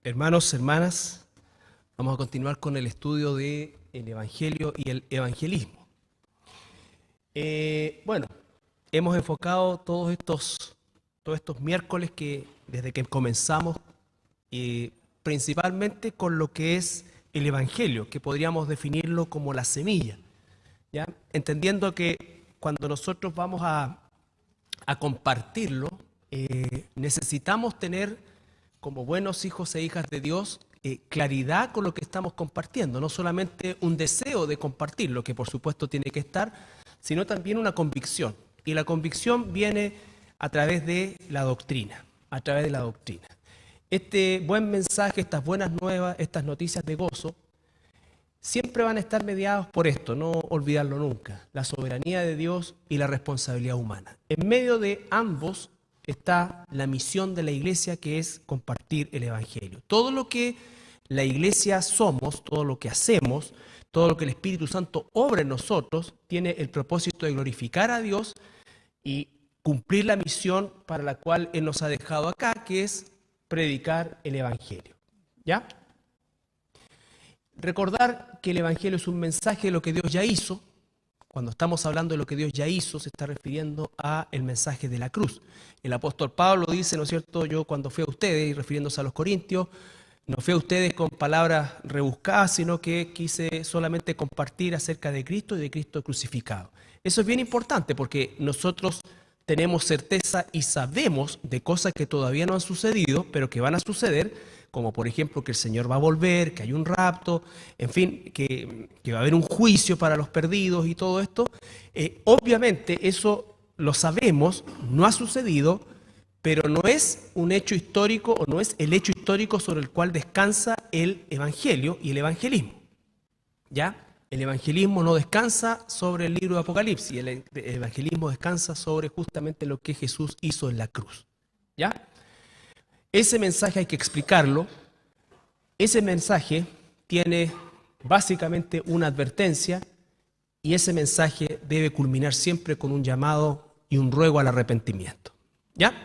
Hermanos, hermanas, vamos a continuar con el estudio del Evangelio y el evangelismo. Hemos enfocado todos estos miércoles desde que comenzamos, principalmente con lo que es el Evangelio, que podríamos definirlo como la semilla, ¿ya? Entendiendo que cuando nosotros vamos a compartirlo, necesitamos tener, como buenos hijos e hijas de Dios, claridad con lo que estamos compartiendo, no solamente un deseo de compartirlo, que por supuesto tiene que estar, sino también una convicción. Y la convicción viene a través de la doctrina, Este buen mensaje, estas buenas nuevas, estas noticias de gozo, siempre van a estar mediados por esto, no olvidarlo nunca, la soberanía de Dios y la responsabilidad humana. En medio de ambos está la misión de la iglesia, que es compartir el Evangelio. Todo lo que la iglesia somos, todo lo que hacemos, todo lo que el Espíritu Santo obra en nosotros, tiene el propósito de glorificar a Dios y cumplir la misión para la cual Él nos ha dejado acá, que es predicar el Evangelio. ¿Ya? Recordar que el Evangelio es un mensaje de lo que Dios ya hizo. Cuando estamos hablando de lo que Dios ya hizo, se está refiriendo a el mensaje de la cruz. El apóstol Pablo dice, ¿no es cierto?, yo cuando fui a ustedes, y refiriéndose a los corintios, no fui a ustedes con palabras rebuscadas, sino que quise solamente compartir acerca de Cristo y de Cristo crucificado. Eso es bien importante porque nosotros tenemos certeza y sabemos de cosas que todavía no han sucedido, pero que van a suceder, como por ejemplo que el Señor va a volver, que hay un rapto, en fin, que va a haber un juicio para los perdidos y todo esto. Obviamente eso lo sabemos, no ha sucedido, pero no es un hecho histórico o no es el hecho histórico sobre el cual descansa el Evangelio y el evangelismo. ¿Ya? El evangelismo no descansa sobre el libro de Apocalipsis, el evangelismo descansa sobre justamente lo que Jesús hizo en la cruz. ¿Ya? Ese mensaje hay que explicarlo. Ese mensaje tiene básicamente una advertencia y ese mensaje debe culminar siempre con un llamado y un ruego al arrepentimiento. ¿Ya?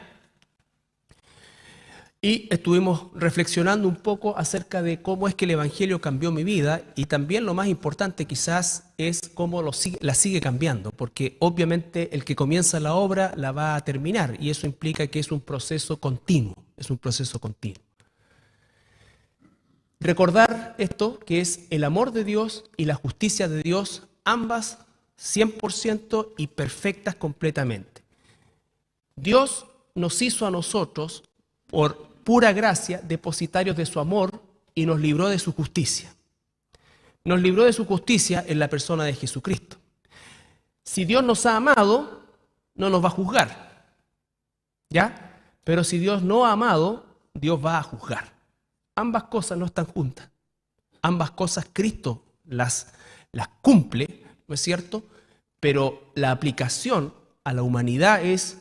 Y estuvimos reflexionando un poco acerca de cómo es que el Evangelio cambió mi vida y también lo más importante quizás es cómo la sigue cambiando, porque obviamente el que comienza la obra la va a terminar y eso implica que es un proceso continuo, Recordar esto, que es el amor de Dios y la justicia de Dios, ambas 100% y perfectas completamente. Dios nos hizo a nosotros por pura gracia, depositarios de su amor, y nos libró de su justicia. Nos libró de su justicia en la persona de Jesucristo. Si Dios nos ha amado, no nos va a juzgar, ¿ya? Pero si Dios no ha amado, Dios va a juzgar. Ambas cosas no están juntas. Ambas cosas Cristo las cumple, ¿no es cierto? Pero la aplicación a la humanidad es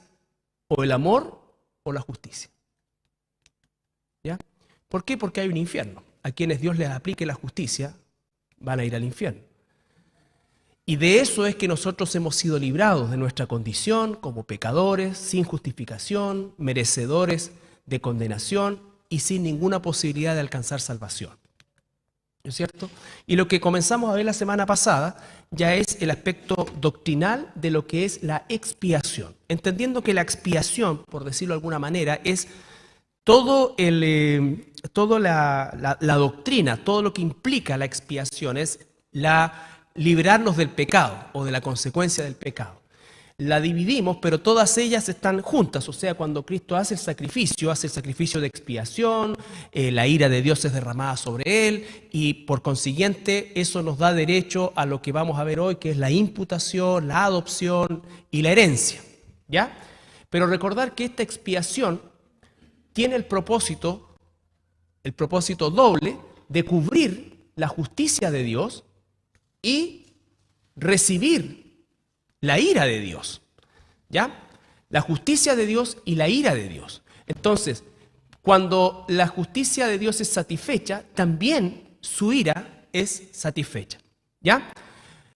o el amor o la justicia. ¿Ya? ¿Por qué? Porque hay un infierno. A quienes Dios les aplique la justicia van a ir al infierno. Y de eso es que nosotros hemos sido librados de nuestra condición como pecadores, sin justificación, merecedores de condenación y sin ninguna posibilidad de alcanzar salvación. ¿No es cierto? Y lo que comenzamos a ver la semana pasada ya es el aspecto doctrinal de lo que es la expiación. Entendiendo que la expiación, por decirlo de alguna manera, es toda la doctrina, todo lo que implica la expiación, es librarnos del pecado o de la consecuencia del pecado. La dividimos, pero todas ellas están juntas, o sea, cuando Cristo hace el sacrificio de expiación, la ira de Dios es derramada sobre Él y por consiguiente eso nos da derecho a lo que vamos a ver hoy, que es la imputación, la adopción y la herencia, ¿ya? Pero recordar que esta expiación tiene el propósito doble de cubrir la justicia de Dios y recibir la ira de Dios, ¿ya? La justicia de Dios y la ira de Dios. Entonces, cuando la justicia de Dios es satisfecha, también su ira es satisfecha, ¿ya?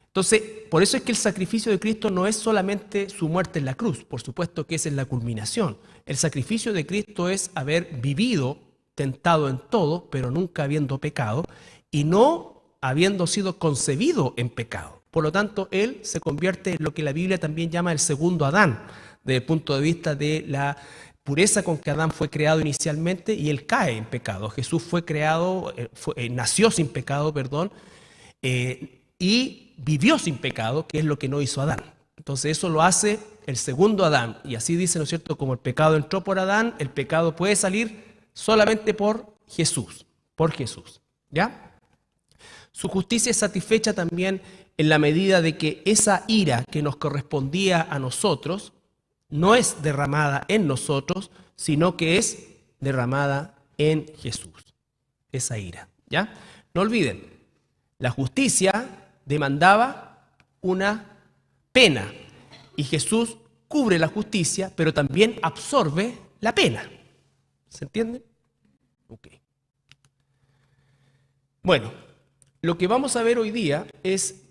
Entonces, por eso es que el sacrificio de Cristo no es solamente su muerte en la cruz, por supuesto que esa es la culminación. El sacrificio de Cristo es haber vivido tentado en todo, pero nunca habiendo pecado, y no habiendo sido concebido en pecado. Por lo tanto, Él se convierte en lo que la Biblia también llama el segundo Adán, desde el punto de vista de la pureza con que Adán fue creado inicialmente, y Él cae en pecado. Jesús fue creado, nació sin pecado, perdón, y vivió sin pecado, que es lo que no hizo Adán. Entonces eso lo hace el segundo Adán, y así dice, ¿no es cierto?, como el pecado entró por Adán, el pecado puede salir solamente por Jesús, ¿ya? Su justicia es satisfecha también en la medida de que esa ira que nos correspondía a nosotros no es derramada en nosotros, sino que es derramada en Jesús, esa ira, ¿ya? No olviden, la justicia demandaba una pena, y Jesús cubre la justicia, pero también absorbe la pena. ¿Se entiende? Ok. Bueno, lo que vamos a ver hoy día es,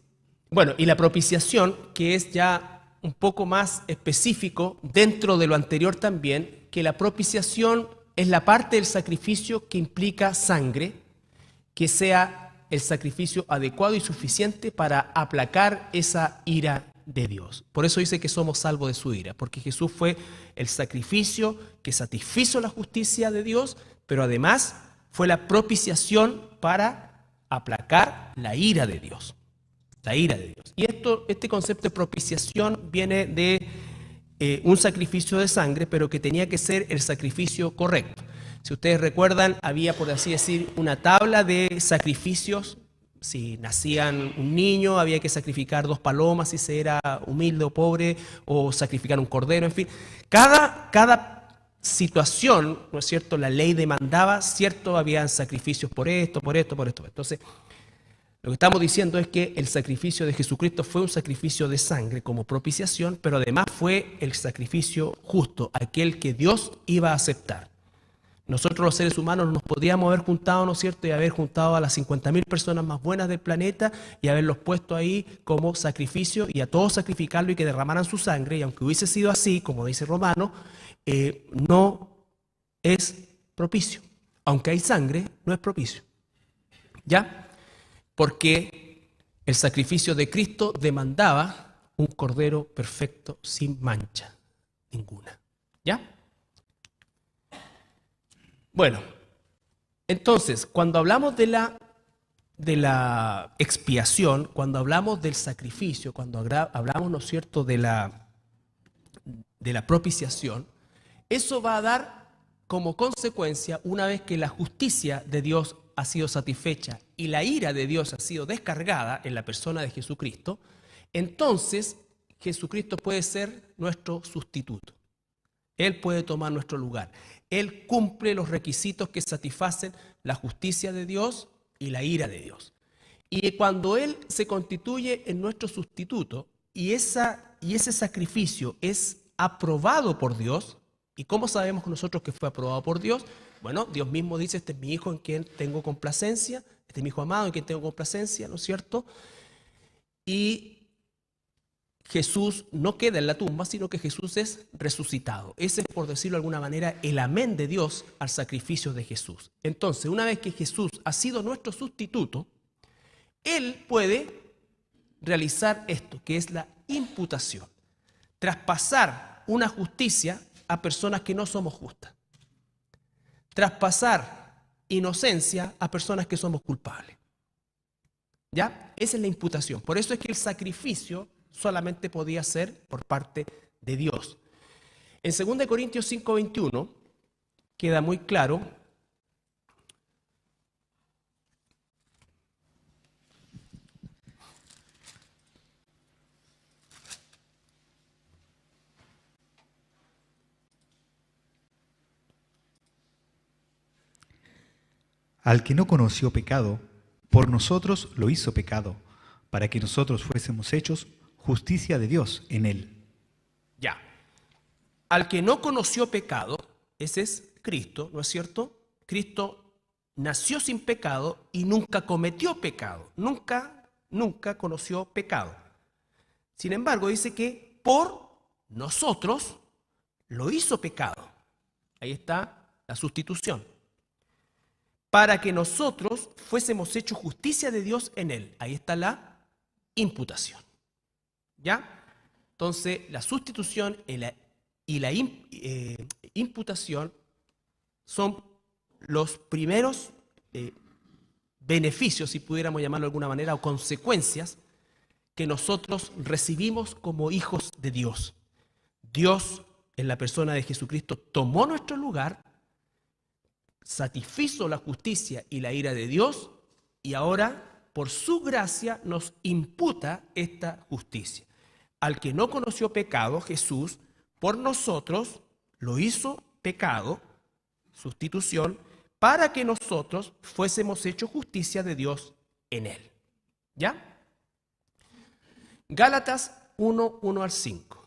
y la propiciación, que es ya un poco más específico dentro de lo anterior también, que la propiciación es la parte del sacrificio que implica sangre, que sea el sacrificio adecuado y suficiente para aplacar esa ira de Dios. Por eso dice que somos salvos de su ira, porque Jesús fue el sacrificio que satisfizo la justicia de Dios, pero además fue la propiciación para aplacar la ira de Dios. La ira de Dios. Y este concepto de propiciación viene de un sacrificio de sangre, pero que tenía que ser el sacrificio correcto. Si ustedes recuerdan, había, por así decir, una tabla de sacrificios. Si nacían un niño, había que sacrificar 2 palomas si se era humilde o pobre, o sacrificar un cordero, en fin. Cada situación, ¿no es cierto?, la ley demandaba, ¿cierto?, habían sacrificios por esto. Entonces, lo que estamos diciendo es que el sacrificio de Jesucristo fue un sacrificio de sangre como propiciación, pero además fue el sacrificio justo, aquel que Dios iba a aceptar. Nosotros los seres humanos nos podríamos haber juntado, ¿no es cierto?, y haber juntado a las 50.000 personas más buenas del planeta y haberlos puesto ahí como sacrificio y a todos sacrificarlo y que derramaran su sangre, y aunque hubiese sido así, como dice Romano, no es propicio. Aunque hay sangre, no es propicio. ¿Ya? Porque el sacrificio de Cristo demandaba un cordero perfecto, sin mancha ninguna. ¿Ya? Bueno, entonces, cuando hablamos de la expiación, cuando hablamos del sacrificio, cuando hablamos, ¿no es cierto?, de la propiciación, eso va a dar como consecuencia, una vez que la justicia de Dios ha sido satisfecha y la ira de Dios ha sido descargada en la persona de Jesucristo, entonces Jesucristo puede ser nuestro sustituto. Él puede tomar nuestro lugar. Él cumple los requisitos que satisfacen la justicia de Dios y la ira de Dios. Y cuando Él se constituye en nuestro sustituto y ese sacrificio es aprobado por Dios, ¿y cómo sabemos nosotros que fue aprobado por Dios? Bueno, Dios mismo dice, este es mi hijo en quien tengo complacencia, este es mi hijo amado en quien tengo complacencia, ¿no es cierto? Y Jesús no queda en la tumba, sino que Jesús es resucitado. Ese es, por decirlo de alguna manera, el amén de Dios al sacrificio de Jesús. Entonces, una vez que Jesús ha sido nuestro sustituto, Él puede realizar esto, que es la imputación. Traspasar una justicia a personas que no somos justas. Traspasar inocencia a personas que somos culpables. ¿Ya? Esa es la imputación. Por eso es que el sacrificio solamente podía ser por parte de Dios. En 2 Corintios 5:21 queda muy claro al que no conoció pecado, por nosotros lo hizo pecado, para que nosotros fuésemos hechos justicia de Dios en él. Ya. Al que no conoció pecado, ese es Cristo, ¿no es cierto? Cristo nació sin pecado y nunca cometió pecado. Nunca conoció pecado. Sin embargo, dice que por nosotros lo hizo pecado. Ahí está la sustitución. para que nosotros fuésemos hechos justicia de Dios en Él. Ahí está la imputación. ¿Ya? Entonces, la sustitución y la imputación son los primeros beneficios, si pudiéramos llamarlo de alguna manera, o consecuencias que nosotros recibimos como hijos de Dios. Dios, en la persona de Jesucristo, tomó nuestro lugar, satisfizo la justicia y la ira de Dios, y ahora, por su gracia, nos imputa esta justicia. Al que no conoció pecado, Jesús, por nosotros, lo hizo pecado, sustitución, para que nosotros fuésemos hechos justicia de Dios en Él. ¿Ya? Gálatas 1, 1 al 5.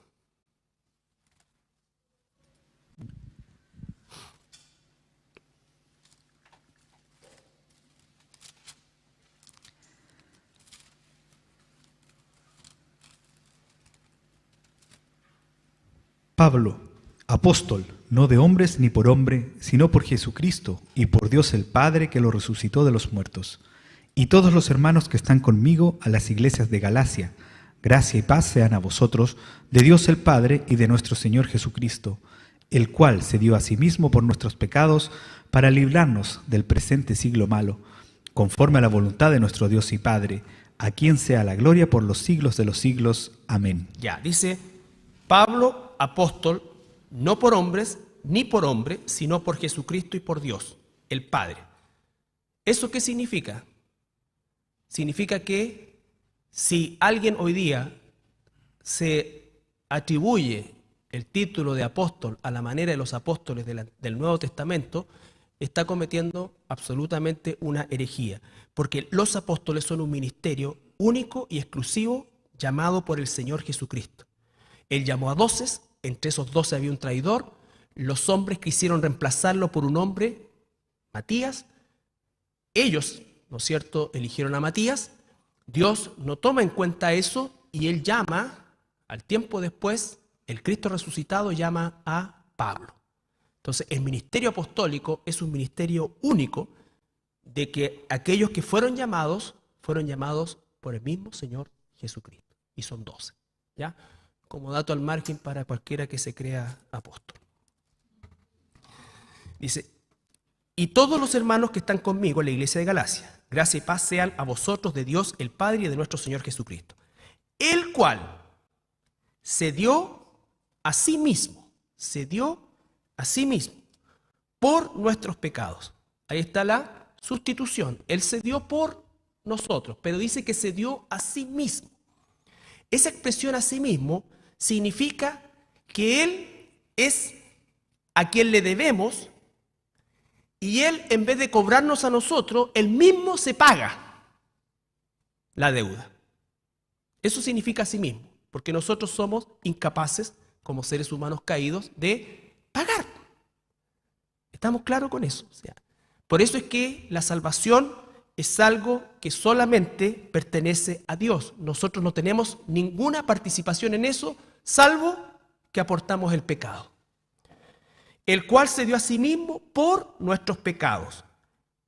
Pablo, apóstol, no de hombres ni por hombre, sino por Jesucristo y por Dios el Padre que lo resucitó de los muertos. Y todos los hermanos que están conmigo a las iglesias de Galacia, gracia y paz sean a vosotros, de Dios el Padre y de nuestro Señor Jesucristo, el cual se dio a sí mismo por nuestros pecados para librarnos del presente siglo malo, conforme a la voluntad de nuestro Dios y Padre, a quien sea la gloria por los siglos de los siglos. Amén. Ya, dice Pablo, apóstol, no por hombres ni por hombre, sino por Jesucristo y por Dios, el Padre. ¿Eso qué significa? Significa que si alguien hoy día se atribuye el título de apóstol a la manera de los apóstoles del Nuevo Testamento, está cometiendo absolutamente una herejía, porque los apóstoles son un ministerio único y exclusivo llamado por el Señor Jesucristo. Él llamó a 12, entre esos 12 había un traidor, los hombres quisieron reemplazarlo por un hombre, Matías. Ellos, ¿no es cierto?, eligieron a Matías. Dios no toma en cuenta eso y Él llama, al tiempo después, el Cristo resucitado llama a Pablo. Entonces, el ministerio apostólico es un ministerio único de que aquellos que fueron llamados por el mismo Señor Jesucristo. Y son 12, ¿ya? Como dato al margen para cualquiera que se crea apóstol. Dice, y todos los hermanos que están conmigo en la iglesia de Galacia, gracia y paz sean a vosotros de Dios el Padre y de nuestro Señor Jesucristo, el cual se dio a sí mismo por nuestros pecados. Ahí está la sustitución. Él se dio por nosotros, pero dice que se dio a sí mismo. Esa expresión a sí mismo significa que Él es a quien le debemos y Él, en vez de cobrarnos a nosotros, Él mismo se paga la deuda. Eso significa a sí mismo, porque nosotros somos incapaces, como seres humanos caídos, de pagar. ¿Estamos claros con eso? O sea, por eso es que la salvación es algo que solamente pertenece a Dios. Nosotros no tenemos ninguna participación en eso, salvo que aportamos el pecado. El cual se dio a sí mismo por nuestros pecados,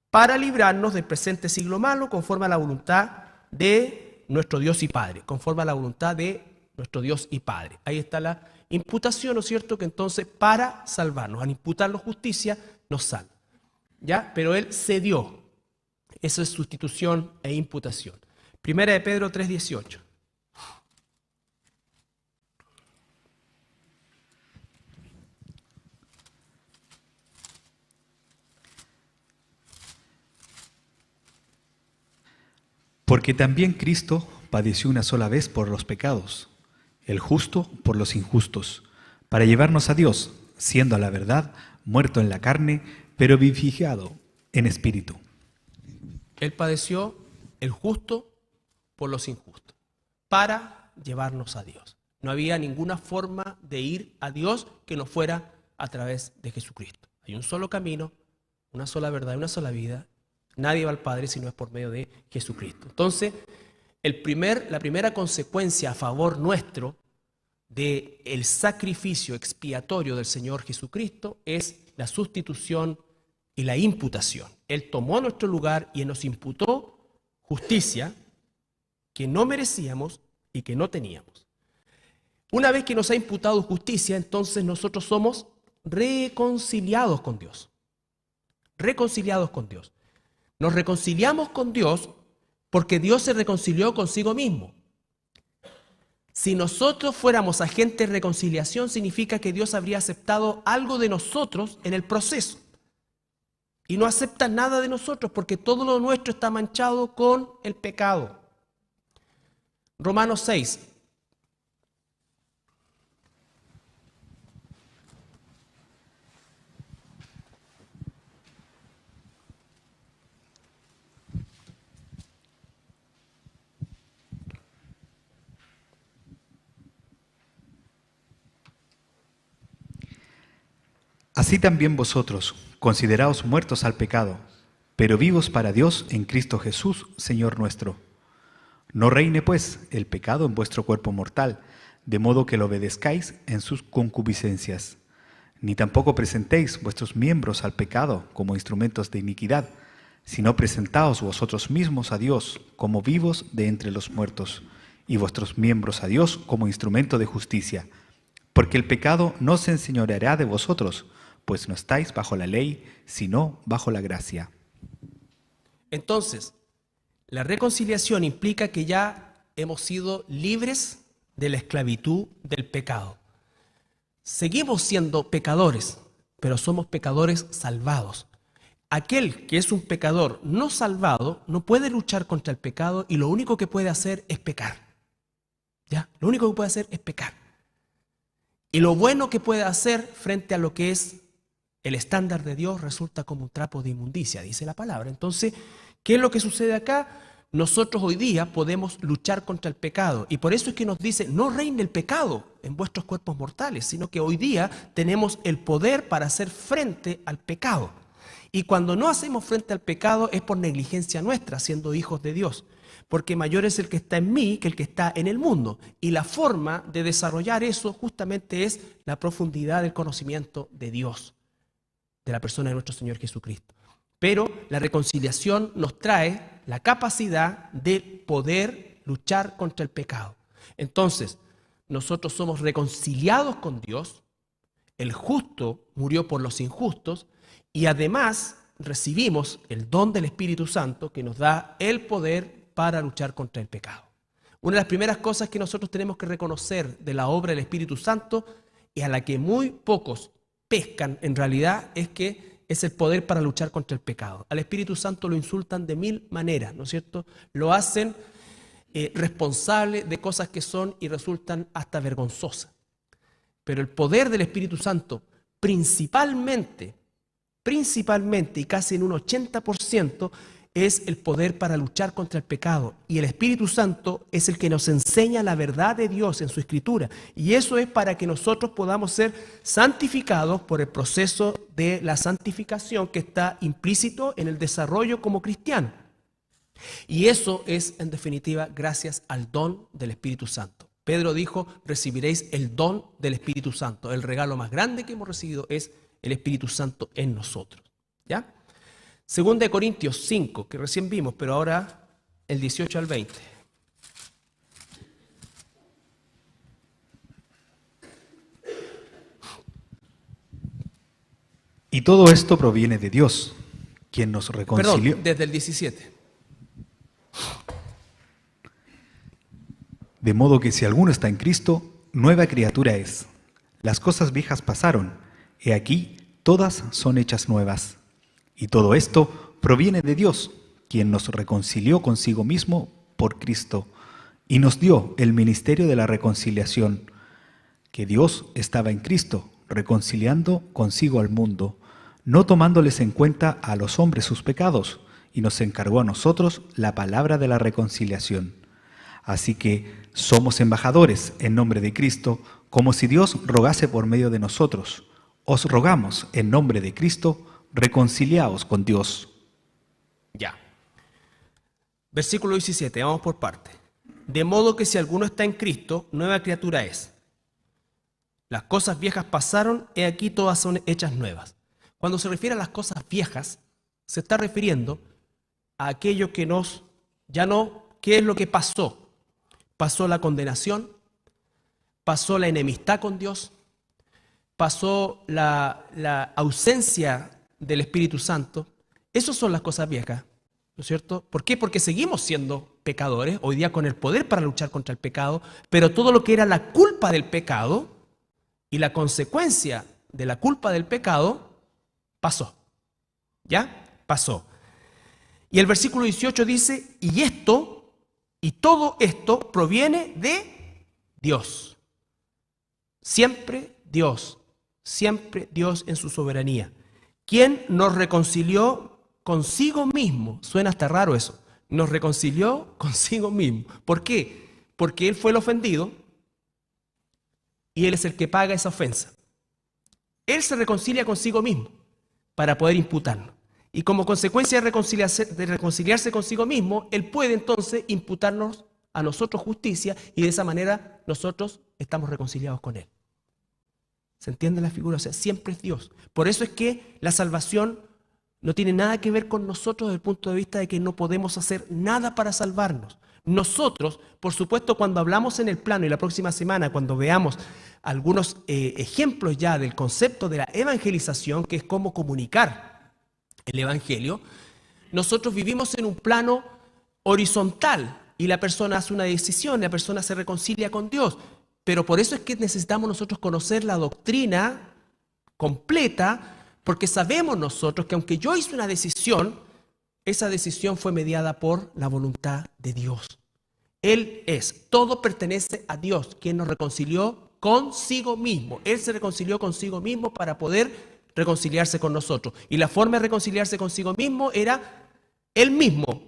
para librarnos del presente siglo malo, conforme a la voluntad de nuestro Dios y Padre. Conforme a la voluntad de nuestro Dios y Padre. Ahí está la imputación, ¿no es cierto? Que entonces para salvarnos, al imputarnos justicia, nos salva. ¿Ya? Pero Él se dio. Eso es sustitución e imputación. Primera de Pedro 3:18. Porque también Cristo padeció una sola vez por los pecados, el justo por los injustos, para llevarnos a Dios, siendo a la verdad muerto en la carne, pero vivificado en espíritu. Él padeció, el justo por los injustos, para llevarnos a Dios. No había ninguna forma de ir a Dios que no fuera a través de Jesucristo. Hay un solo camino, una sola verdad, una sola vida. Nadie va al Padre si no es por medio de Jesucristo. Entonces, la primera consecuencia a favor nuestro del sacrificio expiatorio del Señor Jesucristo es la sustitución y la imputación. Él tomó nuestro lugar y Él nos imputó justicia que no merecíamos y que no teníamos. Una vez que nos ha imputado justicia, entonces nosotros somos reconciliados con Dios. Reconciliados con Dios. Nos reconciliamos con Dios porque Dios se reconcilió consigo mismo. Si nosotros fuéramos agentes de reconciliación, significa que Dios habría aceptado algo de nosotros en el proceso. Y no acepta nada de nosotros porque todo lo nuestro está manchado con el pecado. Romanos 6. Así también vosotros, consideraos muertos al pecado, pero vivos para Dios en Cristo Jesús, Señor nuestro. No reine, pues, el pecado en vuestro cuerpo mortal, de modo que lo obedezcáis en sus concupiscencias. Ni tampoco presentéis vuestros miembros al pecado como instrumentos de iniquidad, sino presentaos vosotros mismos a Dios como vivos de entre los muertos, y vuestros miembros a Dios como instrumento de justicia. Porque el pecado no se enseñoreará de vosotros, pues no estáis bajo la ley, sino bajo la gracia. Entonces, la reconciliación implica que ya hemos sido libres de la esclavitud del pecado. Seguimos siendo pecadores, pero somos pecadores salvados. Aquel que es un pecador no salvado no puede luchar contra el pecado y lo único que puede hacer es pecar. ¿Ya? Lo único que puede hacer es pecar. Y lo bueno que puede hacer frente a lo que es el estándar de Dios resulta como un trapo de inmundicia, dice la palabra. Entonces, ¿qué es lo que sucede acá? Nosotros hoy día podemos luchar contra el pecado y por eso es que nos dice, no reine el pecado en vuestros cuerpos mortales, sino que hoy día tenemos el poder para hacer frente al pecado. Y cuando no hacemos frente al pecado es por negligencia nuestra, siendo hijos de Dios. Porque mayor es el que está en mí que el que está en el mundo. Y la forma de desarrollar eso justamente es la profundidad del conocimiento de Dios, de la persona de nuestro Señor Jesucristo. Pero la reconciliación nos trae la capacidad de poder luchar contra el pecado. Entonces, nosotros somos reconciliados con Dios, el justo murió por los injustos y además recibimos el don del Espíritu Santo que nos da el poder para luchar contra el pecado. Una de las primeras cosas que nosotros tenemos que reconocer de la obra del Espíritu Santo y a la que muy pocos pescan en realidad es que es el poder para luchar contra el pecado. Al Espíritu Santo lo insultan de mil maneras, ¿no es cierto? Lo hacen responsable de cosas que son y resultan hasta vergonzosas. Pero el poder del Espíritu Santo principalmente y casi en un 80% es el poder para luchar contra el pecado. Y el Espíritu Santo es el que nos enseña la verdad de Dios en su Escritura. Y eso es para que nosotros podamos ser santificados por el proceso de la santificación que está implícito en el desarrollo como cristiano. Y eso es, en definitiva, gracias al don del Espíritu Santo. Pedro dijo, recibiréis el don del Espíritu Santo. El regalo más grande que hemos recibido es el Espíritu Santo en nosotros. ¿Ya? Segunda de Corintios 5, que recién vimos, pero ahora el 18 al 20. Y todo esto proviene de Dios, quien nos reconcilió. Perdón, desde el 17. De modo que si alguno está en Cristo, nueva criatura es. Las cosas viejas pasaron, he aquí, todas son hechas nuevas. Y todo esto proviene de Dios, quien nos reconcilió consigo mismo por Cristo y nos dio el ministerio de la reconciliación, que Dios estaba en Cristo, reconciliando consigo al mundo, no tomándoles en cuenta a los hombres sus pecados, y nos encargó a nosotros la palabra de la reconciliación. Así que somos embajadores en nombre de Cristo, como si Dios rogase por medio de nosotros. Os rogamos en nombre de Cristo, reconciliaos con Dios. Ya. Versículo 17, vamos por parte. De modo que si alguno está en Cristo, nueva criatura es. Las cosas viejas pasaron, he aquí todas son hechas nuevas. Cuando se refiere a las cosas viejas, se está refiriendo a aquello que ya no, ¿qué es lo que pasó? Pasó la condenación, pasó la enemistad con Dios, pasó la ausencia del Espíritu Santo. Esas son las cosas viejas, ¿no es cierto? ¿Por qué? Porque seguimos siendo pecadores, hoy día con el poder para luchar contra el pecado, pero todo lo que era la culpa del pecado y la consecuencia de la culpa del pecado pasó. ¿Ya? Pasó. Y el versículo 18 dice, y todo esto proviene de Dios. Siempre Dios en su soberanía. ¿Quién nos reconcilió consigo mismo? Suena hasta raro eso. Nos reconcilió consigo mismo. ¿Por qué? Porque Él fue el ofendido y Él es el que paga esa ofensa. Él se reconcilia consigo mismo para poder imputarnos. Y como consecuencia de reconciliarse consigo mismo, Él puede entonces imputarnos a nosotros justicia y de esa manera nosotros estamos reconciliados con Él. ¿Se entiende la figura? O sea, siempre es Dios. Por eso es que la salvación no tiene nada que ver con nosotros desde el punto de vista de que no podemos hacer nada para salvarnos. Nosotros, por supuesto, cuando hablamos en el plano y la próxima semana, cuando veamos algunos ejemplos ya del concepto de la evangelización, que es cómo comunicar el evangelio, nosotros vivimos en un plano horizontal y la persona hace una decisión, la persona se reconcilia con Dios. Pero por eso es que necesitamos nosotros conocer la doctrina completa, porque sabemos nosotros que aunque yo hice una decisión, esa decisión fue mediada por la voluntad de Dios. Él es, todo pertenece a Dios, quien nos reconcilió consigo mismo. Él se reconcilió consigo mismo para poder reconciliarse con nosotros. Y la forma de reconciliarse consigo mismo era Él mismo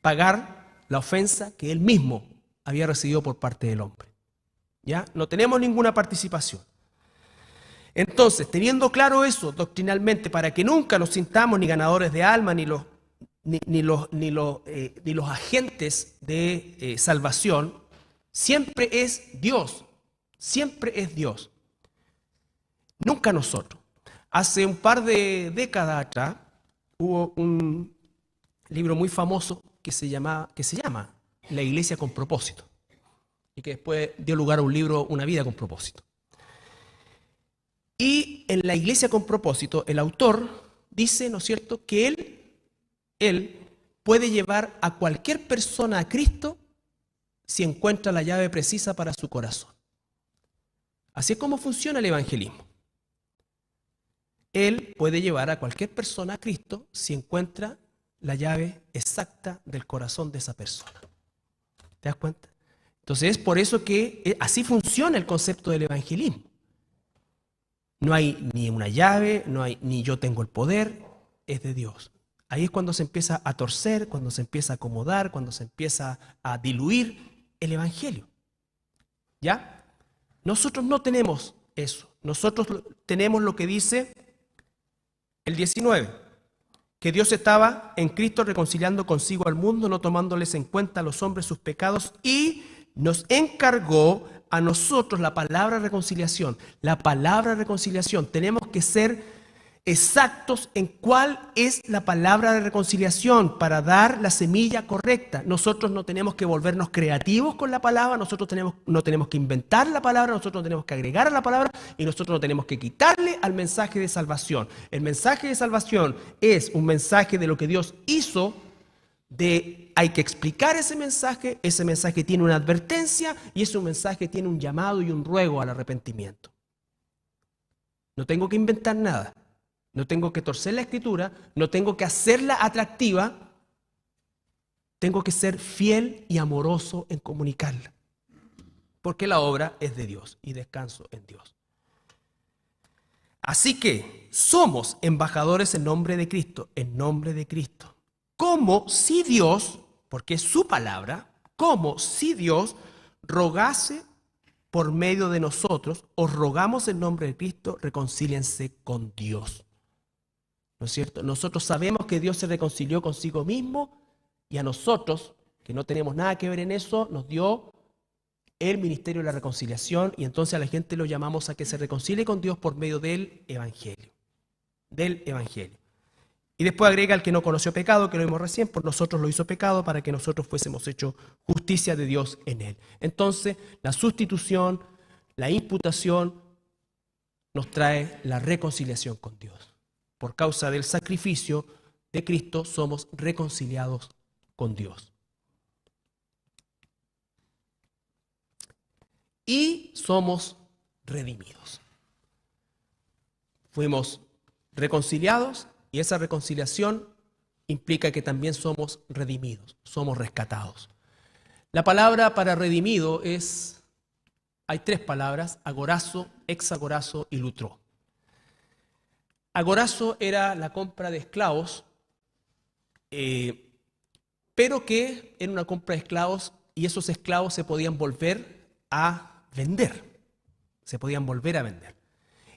pagar la ofensa que Él mismo había recibido por parte del hombre. ¿Ya? No tenemos ninguna participación. Entonces, teniendo claro eso doctrinalmente, para que nunca nos sintamos ni ganadores de alma, ni los agentes de salvación, siempre es Dios, nunca nosotros. Hace un par de décadas atrás hubo un libro muy famoso que se llama La Iglesia con Propósito, y que después dio lugar a un libro, Una vida con propósito. Y en La Iglesia con Propósito, el autor dice, ¿no es cierto?, que él puede llevar a cualquier persona a Cristo si encuentra la llave precisa para su corazón. Así es como funciona el evangelismo. Él puede llevar a cualquier persona a Cristo si encuentra la llave exacta del corazón de esa persona. ¿Te das cuenta? Entonces es por eso que así funciona el concepto del evangelismo. No hay ni una llave, ni yo tengo el poder, es de Dios. Ahí es cuando se empieza a torcer, cuando se empieza a acomodar, cuando se empieza a diluir el evangelio. ¿Ya? Nosotros no tenemos eso. Nosotros tenemos lo que dice el 19, que Dios estaba en Cristo reconciliando consigo al mundo, no tomándoles en cuenta a los hombres sus pecados, y nos encargó a nosotros la palabra reconciliación. La palabra reconciliación. Tenemos que ser exactos en cuál es la palabra de reconciliación para dar la semilla correcta. Nosotros no tenemos que volvernos creativos con la palabra, nosotros no tenemos que inventar la palabra, nosotros no tenemos que agregar a la palabra y nosotros no tenemos que quitarle al mensaje de salvación. El mensaje de salvación es un mensaje de lo que Dios hizo. Hay que explicar ese mensaje tiene una advertencia y ese mensaje tiene un llamado y un ruego al arrepentimiento. No tengo que inventar nada, no tengo que torcer la escritura, no tengo que hacerla atractiva, tengo que ser fiel y amoroso en comunicarla, porque la obra es de Dios y descanso en Dios. Así que somos embajadores en nombre de Cristo, como si Dios, porque es su palabra, como si Dios rogase por medio de nosotros, os rogamos en nombre de Cristo, reconcíliense con Dios. ¿No es cierto? Nosotros sabemos que Dios se reconcilió consigo mismo y a nosotros, que no tenemos nada que ver en eso, nos dio el ministerio de la reconciliación y entonces a la gente lo llamamos a que se reconcilie con Dios por medio del evangelio. del Evangelio. Y después agrega el que no conoció pecado, que lo vimos recién, por nosotros lo hizo pecado para que nosotros fuésemos hechos justicia de Dios en él. Entonces, la sustitución, la imputación nos trae la reconciliación con Dios. Por causa del sacrificio de Cristo somos reconciliados con Dios. Y somos redimidos. Fuimos reconciliados y esa reconciliación implica que también somos redimidos, somos rescatados. La palabra para redimido hay tres palabras: agorazo, exagorazo y lutró. Agorazo era la compra de esclavos, pero que era una compra de esclavos y esos esclavos se podían volver a vender. Se podían volver a vender.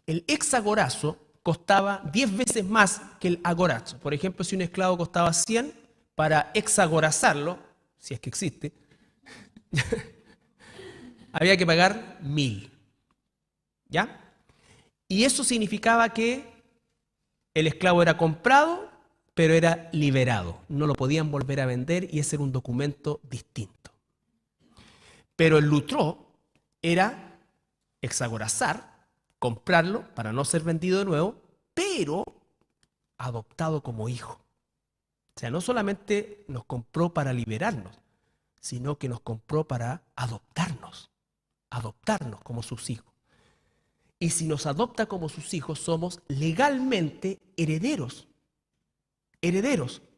El exagorazo costaba 10 veces más que el agorazo. Por ejemplo, si un esclavo costaba 100, para exagorazarlo, si es que existe, había que pagar 1000. ¿Ya? Y eso significaba que el esclavo era comprado, pero era liberado. No lo podían volver a vender y ese era un documento distinto. Pero el lutró era exagorazar, comprarlo para no ser vendido de nuevo, pero adoptado como hijo. O sea, no solamente nos compró para liberarnos, sino que nos compró para adoptarnos como sus hijos. Y si nos adopta como sus hijos, somos legalmente herederos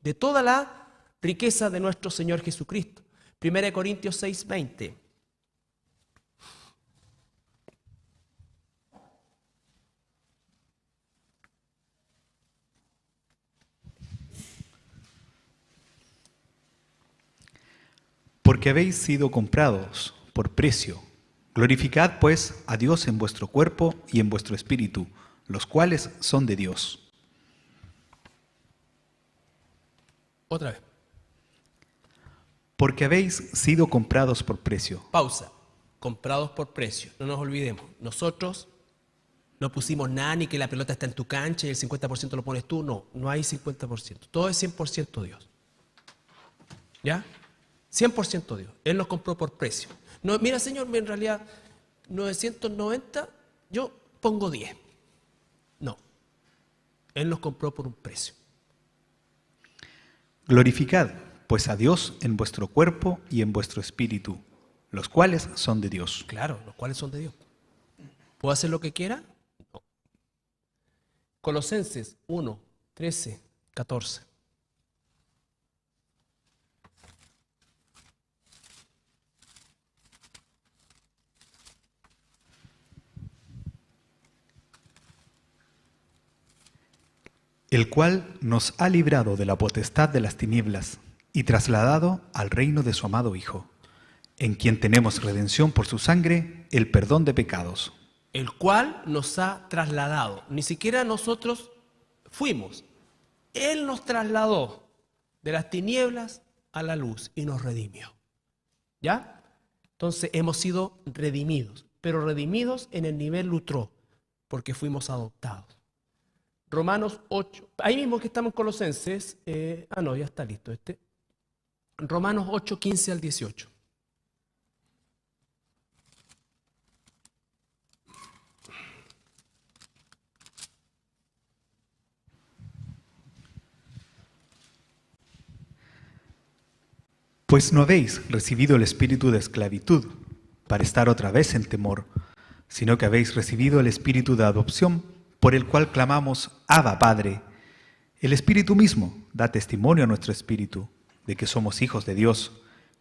de toda la riqueza de nuestro Señor Jesucristo. 1 Corintios 6:20. Porque habéis sido comprados por precio. Glorificad pues a Dios en vuestro cuerpo y en vuestro espíritu, los cuales son de Dios. Otra vez. Porque habéis sido comprados por precio. Pausa. Comprados por precio. No nos olvidemos. Nosotros no pusimos nada, ni que la pelota está en tu cancha y el 50% lo pones tú. No, no hay 50%. Todo es 100% Dios. ¿Ya? 100% Dios. Él nos compró por precio. No, mira, Señor, en realidad 990, yo pongo 10. No. Él nos compró por un precio. Glorificad pues a Dios en vuestro cuerpo y en vuestro espíritu, los cuales son de Dios. Claro, los cuales son de Dios. ¿Puedo hacer lo que quiera? No. Colosenses 1, 13, 14. El cual nos ha librado de la potestad de las tinieblas y trasladado al reino de su amado Hijo, en quien tenemos redención por su sangre, el perdón de pecados. El cual nos ha trasladado. Ni siquiera nosotros fuimos. Él nos trasladó de las tinieblas a la luz y nos redimió. ¿Ya? Entonces hemos sido redimidos, pero redimidos en el nivel lutró, porque fuimos adoptados. Romanos 8, ahí mismo que estamos en Colosenses, no, ya está listo este. Romanos 8, 15 al 18. Pues no habéis recibido el espíritu de esclavitud para estar otra vez en temor, sino que habéis recibido el espíritu de adopción, por el cual clamamos, Abba, Padre. El Espíritu mismo da testimonio a nuestro espíritu de que somos hijos de Dios,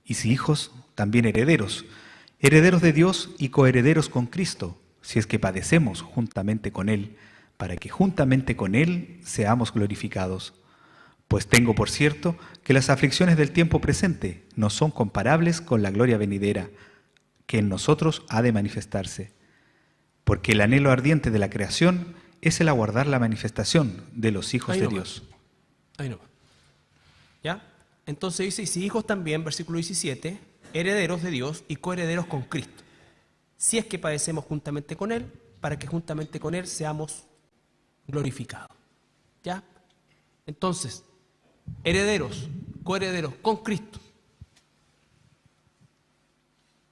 y si hijos, también herederos, herederos de Dios y coherederos con Cristo, si es que padecemos juntamente con Él, para que juntamente con Él seamos glorificados. Pues tengo por cierto que las aflicciones del tiempo presente no son comparables con la gloria venidera, que en nosotros ha de manifestarse. Porque el anhelo ardiente de la creación es el aguardar la manifestación de los hijos de Dios. Ahí no. ¿Ya? Entonces dice, y si hijos también, versículo 17, herederos de Dios y coherederos con Cristo. Si es que padecemos juntamente con Él, para que juntamente con Él seamos glorificados. ¿Ya? Entonces, herederos, coherederos con Cristo.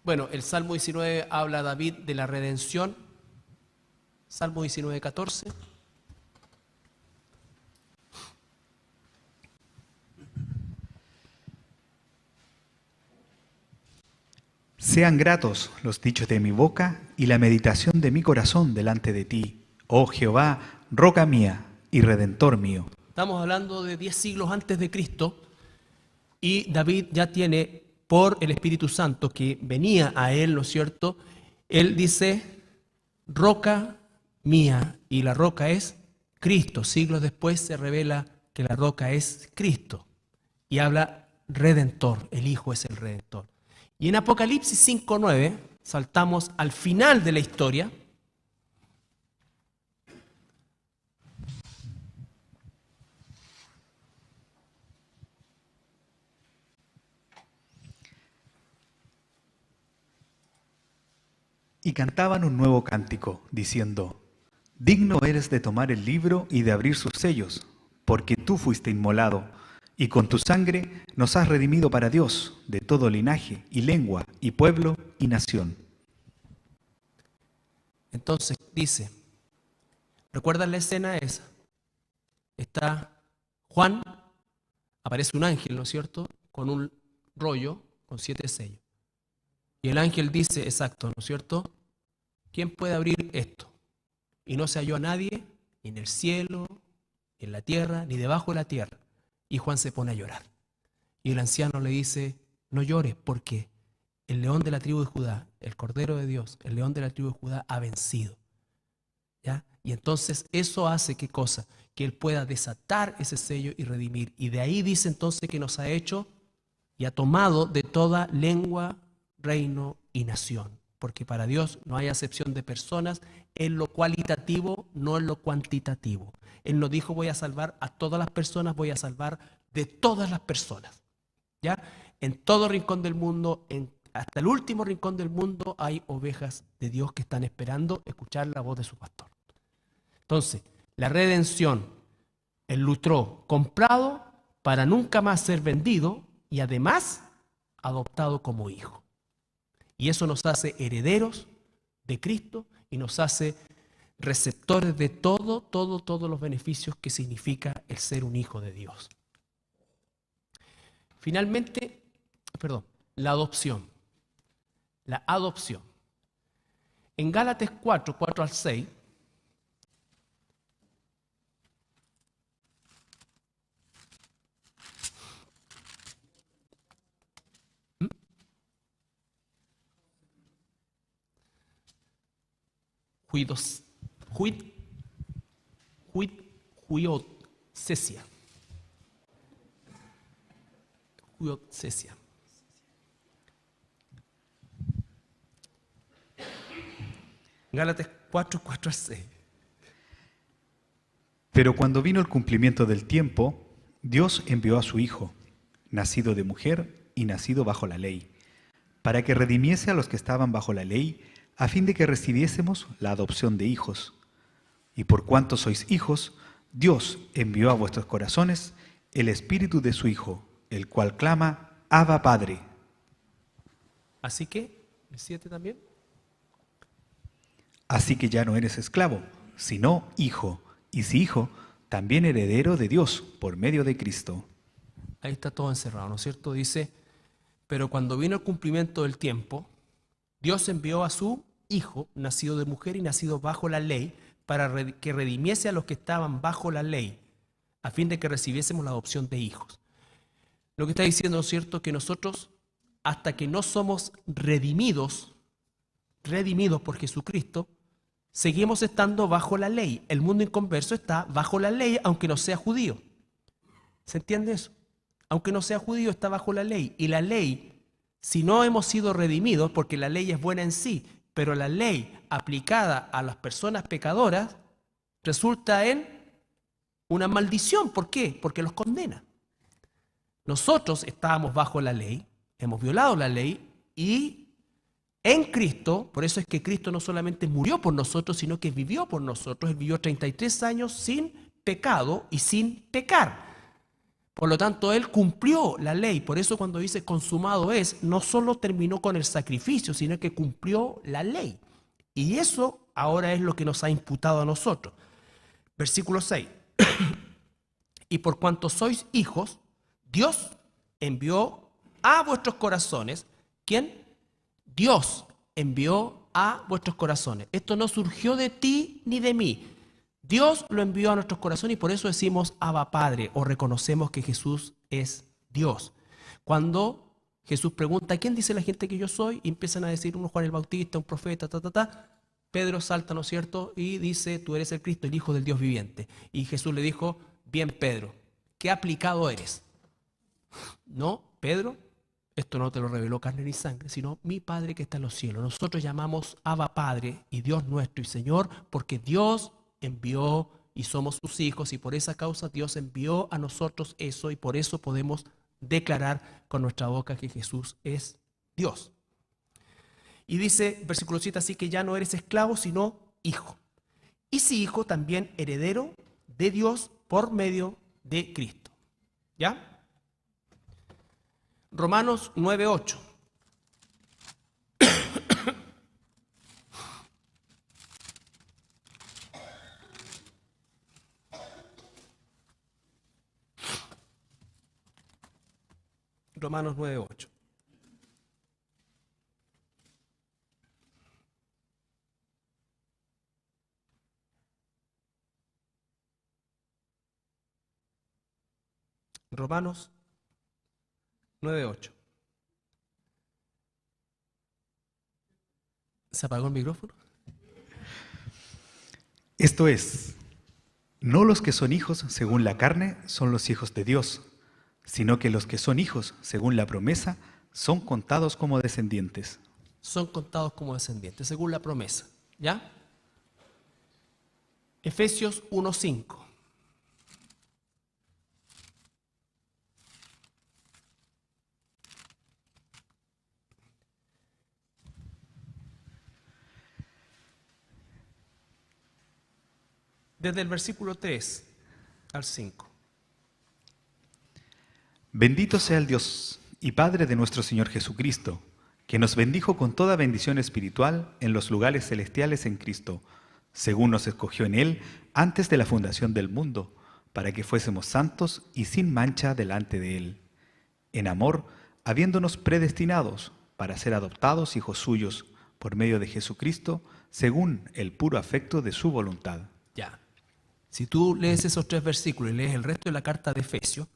Bueno, el Salmo 19 habla David de la redención. Salmo 19, 14. Sean gratos los dichos de mi boca y la meditación de mi corazón delante de ti, oh Jehová, roca mía y redentor mío. Estamos hablando de 10 siglos antes de Cristo y David ya tiene, por el Espíritu Santo que venía a él, ¿no es cierto? Él dice, roca mía, y la roca es Cristo. Siglos después se revela que la roca es Cristo y habla redentor, el Hijo es el redentor. Y en Apocalipsis 5:9 saltamos al final de la historia. Y cantaban un nuevo cántico, diciendo, digno eres de tomar el libro y de abrir sus sellos, porque tú fuiste inmolado, y con tu sangre nos has redimido para Dios de todo linaje y lengua y pueblo y nación. Entonces dice, ¿recuerdan la escena esa? Está Juan, aparece un ángel, ¿no es cierto?, con un rollo con 7 sellos. Y el ángel dice, exacto, ¿no es cierto?, ¿quién puede abrir esto? Y no se halló a nadie, ni en el cielo, ni en la tierra, ni debajo de la tierra. Y Juan se pone a llorar. Y el anciano le dice, no llores, porque el león de la tribu de Judá, el Cordero de Dios, el león de la tribu de Judá ha vencido. ¿Ya? Y entonces eso hace, ¿qué cosa? Que él pueda desatar ese sello y redimir. Y de ahí dice entonces que nos ha hecho y ha tomado de toda lengua, reino y nación. Porque para Dios no hay acepción de personas en lo cualitativo, no en lo cuantitativo. Él no dijo voy a salvar a todas las personas, voy a salvar de todas las personas. ¿Ya? En todo rincón del mundo, hasta el último rincón del mundo, hay ovejas de Dios que están esperando escuchar la voz de su pastor. Entonces, la redención, el lutró comprado para nunca más ser vendido y además adoptado como hijo. Y eso nos hace herederos de Cristo y nos hace receptores de todos los beneficios que significa el ser un hijo de Dios. Finalmente, la adopción. La adopción. En Gálatas 4, 4 al 6, huiocesia. Gálatas 4, 4 al 6. Pero cuando vino el cumplimiento del tiempo, Dios envió a su Hijo, nacido de mujer y nacido bajo la ley, para que redimiese a los que estaban bajo la ley, a fin de que recibiésemos la adopción de hijos. Y por cuanto sois hijos, Dios envió a vuestros corazones el Espíritu de su Hijo, el cual clama, Abba Padre. Así que, el 7 también. Así que ya no eres esclavo, sino hijo, y si hijo, también heredero de Dios por medio de Cristo. Ahí está todo encerrado, ¿no es cierto? Dice, pero cuando vino el cumplimiento del tiempo, Dios envió a su Hijo, nacido de mujer y nacido bajo la ley, para que redimiese a los que estaban bajo la ley, a fin de que recibiésemos la adopción de hijos. Lo que está diciendo, ¿no es cierto?, que nosotros, hasta que no somos redimidos por Jesucristo, seguimos estando bajo la ley. El mundo inconverso está bajo la ley, aunque no sea judío. ¿Se entiende eso? Aunque no sea judío, está bajo la ley. Y la ley, si no hemos sido redimidos, porque la ley es buena en sí, pero la ley aplicada a las personas pecadoras resulta en una maldición. ¿Por qué? Porque los condena. Nosotros estábamos bajo la ley, hemos violado la ley y en Cristo, por eso es que Cristo no solamente murió por nosotros, sino que vivió por nosotros. Él vivió 33 años sin pecado y sin pecar. Por lo tanto, Él cumplió la ley. Por eso cuando dice consumado es, no solo terminó con el sacrificio, sino que cumplió la ley. Y eso ahora es lo que nos ha imputado a nosotros. Versículo 6. Y por cuanto sois hijos, Dios envió a vuestros corazones. ¿Quién? Dios envió a vuestros corazones. Esto no surgió de ti ni de mí. Dios lo envió a nuestros corazones y por eso decimos Abba Padre o reconocemos que Jesús es Dios. Cuando Jesús pregunta, ¿quién dice la gente que yo soy? Y empiezan a decir uno Juan el Bautista, un profeta, Pedro salta, ¿no es cierto? Y dice, tú eres el Cristo, el Hijo del Dios viviente. Y Jesús le dijo, bien Pedro, ¿qué aplicado eres? No, Pedro, esto no te lo reveló carne ni sangre, sino mi Padre que está en los cielos. Nosotros llamamos Abba Padre y Dios nuestro y Señor porque Dios envió y somos sus hijos y por esa causa Dios envió a nosotros eso y por eso podemos declarar con nuestra boca que Jesús es Dios. Y dice, versículo 7, así que ya no eres esclavo sino hijo. Y si hijo, también heredero de Dios por medio de Cristo. ¿Ya? Romanos 9:8. Romanos 9:8. Romanos 9:8. ¿Se apagó el micrófono? Esto es, no los que son hijos según la carne son los hijos de Dios, sino que los que son hijos según la promesa son contados como descendientes. Son contados como descendientes, según la promesa. ¿Ya? Efesios 1:5. Desde el versículo 3 al 5. Bendito sea el Dios y Padre de nuestro Señor Jesucristo, que nos bendijo con toda bendición espiritual en los lugares celestiales en Cristo, según nos escogió en Él antes de la fundación del mundo, para que fuésemos santos y sin mancha delante de Él. En amor, habiéndonos predestinados para ser adoptados hijos suyos por medio de Jesucristo, según el puro afecto de su voluntad. Ya. Si tú lees esos 3 versículos y lees el resto de la carta de Efesios,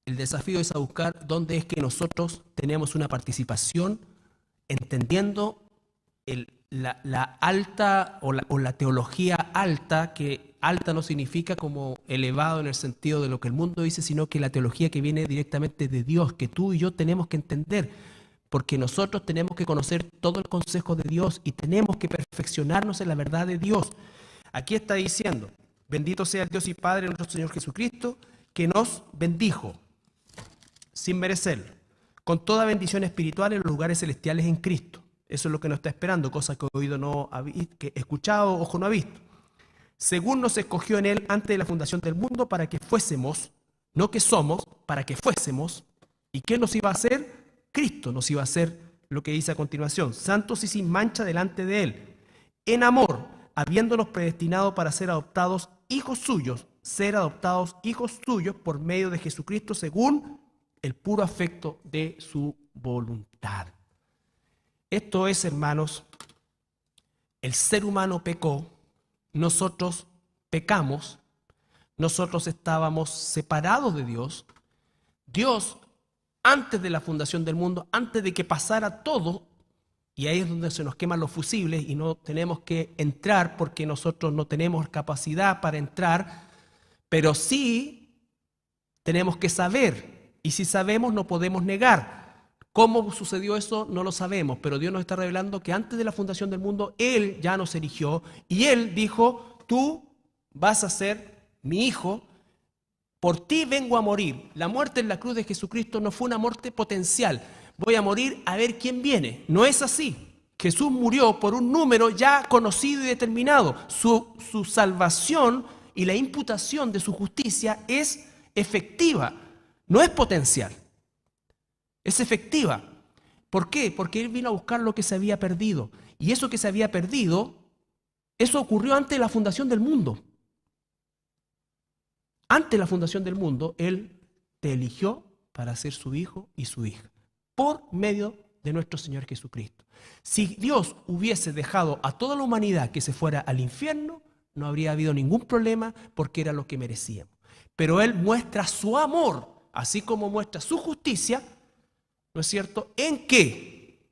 el desafío es a buscar dónde es que nosotros tenemos una participación entendiendo la alta o la teología alta, que alta no significa como elevado en el sentido de lo que el mundo dice, sino que la teología que viene directamente de Dios, que tú y yo tenemos que entender, porque nosotros tenemos que conocer todo el consejo de Dios y tenemos que perfeccionarnos en la verdad de Dios. Aquí está diciendo, bendito sea el Dios y Padre de nuestro Señor Jesucristo, que nos bendijo sin merecerlo, con toda bendición espiritual en los lugares celestiales en Cristo. Eso es lo que nos está esperando, cosa que oído no ha visto, que escuchado, ojo no ha visto. Según nos escogió en Él antes de la fundación del mundo para que fuésemos, no que somos, para que fuésemos. ¿Y qué nos iba a hacer? Cristo nos iba a hacer lo que dice a continuación, santos y sin mancha delante de Él, en amor, habiéndonos predestinado para ser adoptados hijos suyos, ser adoptados hijos suyos por medio de Jesucristo según el puro afecto de su voluntad. Esto es, hermanos, el ser humano pecó, nosotros pecamos, nosotros estábamos separados de Dios. Dios, antes de la fundación del mundo, antes de que pasara todo, y ahí es donde se nos queman los fusibles y no tenemos que entrar porque nosotros no tenemos capacidad para entrar, pero sí tenemos que saber, y si sabemos no podemos negar. ¿Cómo sucedió eso? No lo sabemos, pero Dios nos está revelando que antes de la fundación del mundo, Él ya nos eligió y Él dijo, tú vas a ser mi hijo, por ti vengo a morir. La muerte en la cruz de Jesucristo no fue una muerte potencial. Voy a morir a ver quién viene. No es así. Jesús murió por un número ya conocido y determinado. Su salvación y la imputación de su justicia es efectiva, no es potencial, es efectiva. ¿Por qué? Porque Él vino a buscar lo que se había perdido. Y eso que se había perdido, eso ocurrió antes de la fundación del mundo. Antes de la fundación del mundo, Él te eligió para ser su hijo y su hija, por medio de nuestro Señor Jesucristo. Si Dios hubiese dejado a toda la humanidad que se fuera al infierno, no habría habido ningún problema porque era lo que merecíamos. Pero Él muestra su amor, así como muestra su justicia, ¿no es cierto? ¿En qué?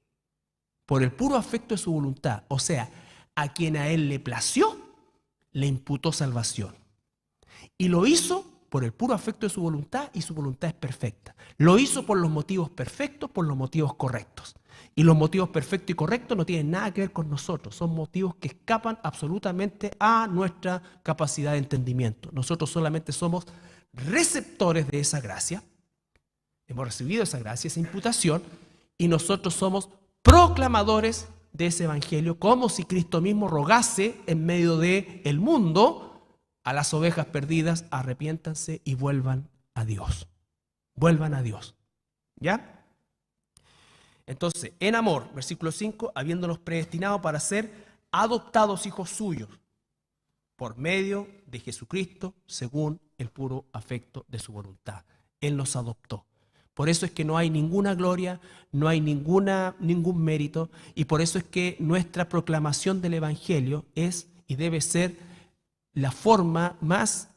Por el puro afecto de su voluntad. O sea, a quien a Él le plació, le imputó salvación. Y lo hizo por el puro afecto de su voluntad, y su voluntad es perfecta. Lo hizo por los motivos perfectos, por los motivos correctos. Y los motivos perfectos y correctos no tienen nada que ver con nosotros. Son motivos que escapan absolutamente a nuestra capacidad de entendimiento. Nosotros solamente somos receptores de esa gracia. Hemos recibido esa gracia, esa imputación, y nosotros somos proclamadores de ese evangelio, como si Cristo mismo rogase en medio del mundo a las ovejas perdidas: arrepiéntanse y vuelvan a Dios. Vuelvan a Dios. ¿Ya? Entonces, en amor, versículo 5, habiéndonos predestinado para ser adoptados hijos suyos por medio de Jesucristo, según el puro afecto de su voluntad. Él nos adoptó. Por eso es que no hay ninguna gloria, no hay ningún mérito, y por eso es que nuestra proclamación del Evangelio es y debe ser la forma más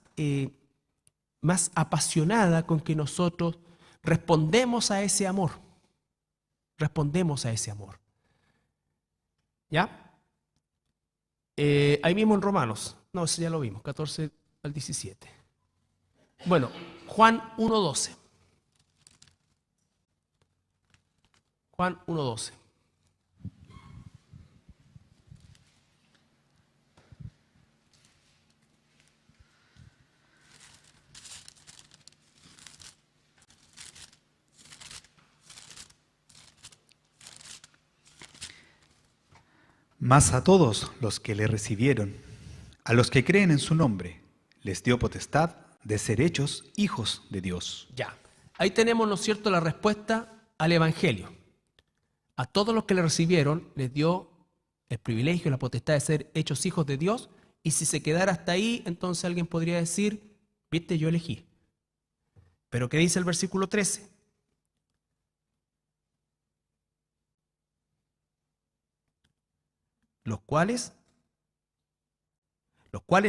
apasionada con que nosotros respondemos a ese amor. Respondemos a ese amor. ¿Ya? Ahí mismo en Romanos, no, eso ya lo vimos, 14 al 17. Bueno, Juan 1:12. Juan 1:12. Mas a todos los que le recibieron, a los que creen en su nombre, les dio potestad de ser hechos hijos de Dios. Ya, ahí tenemos, ¿no es cierto?, la respuesta al Evangelio. A todos los que le recibieron les dio el privilegio, la potestad de ser hechos hijos de Dios, y si se quedara hasta ahí, entonces alguien podría decir: viste, yo elegí. Pero ¿qué dice el versículo 13? Los cuales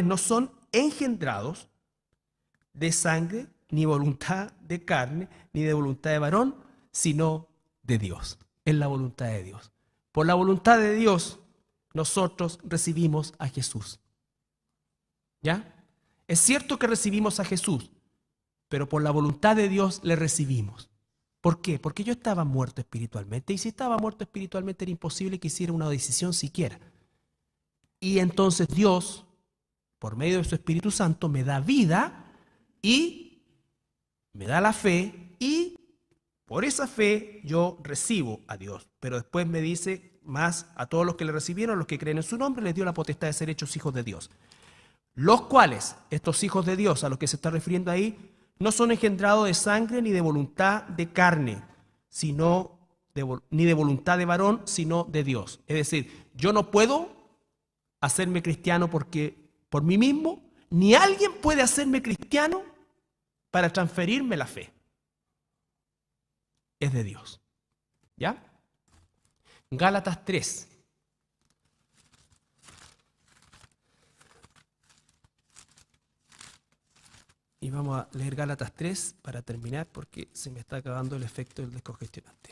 no son engendrados de sangre, ni voluntad de carne, ni de voluntad de varón, sino de Dios. Es la voluntad de Dios. Por la voluntad de Dios, nosotros recibimos a Jesús. ¿Ya? Es cierto que recibimos a Jesús, pero por la voluntad de Dios le recibimos. ¿Por qué? Porque yo estaba muerto espiritualmente, y si estaba muerto espiritualmente era imposible que hiciera una decisión siquiera. Y entonces Dios, por medio de su Espíritu Santo, me da vida y me da la fe, y por esa fe yo recibo a Dios. Pero después me dice: más a todos los que le recibieron, a los que creen en su nombre, les dio la potestad de ser hechos hijos de Dios. Los cuales, estos hijos de Dios a los que se está refiriendo ahí, no son engendrados de sangre ni de voluntad de carne, ni de voluntad de varón, sino de Dios. Es decir, yo no puedo hacerme cristiano por mí mismo, ni alguien puede hacerme cristiano para transferirme la fe. Es de Dios. ¿Ya? Gálatas 3. Y vamos a leer Gálatas 3 para terminar, porque se me está acabando el efecto del descongestionante.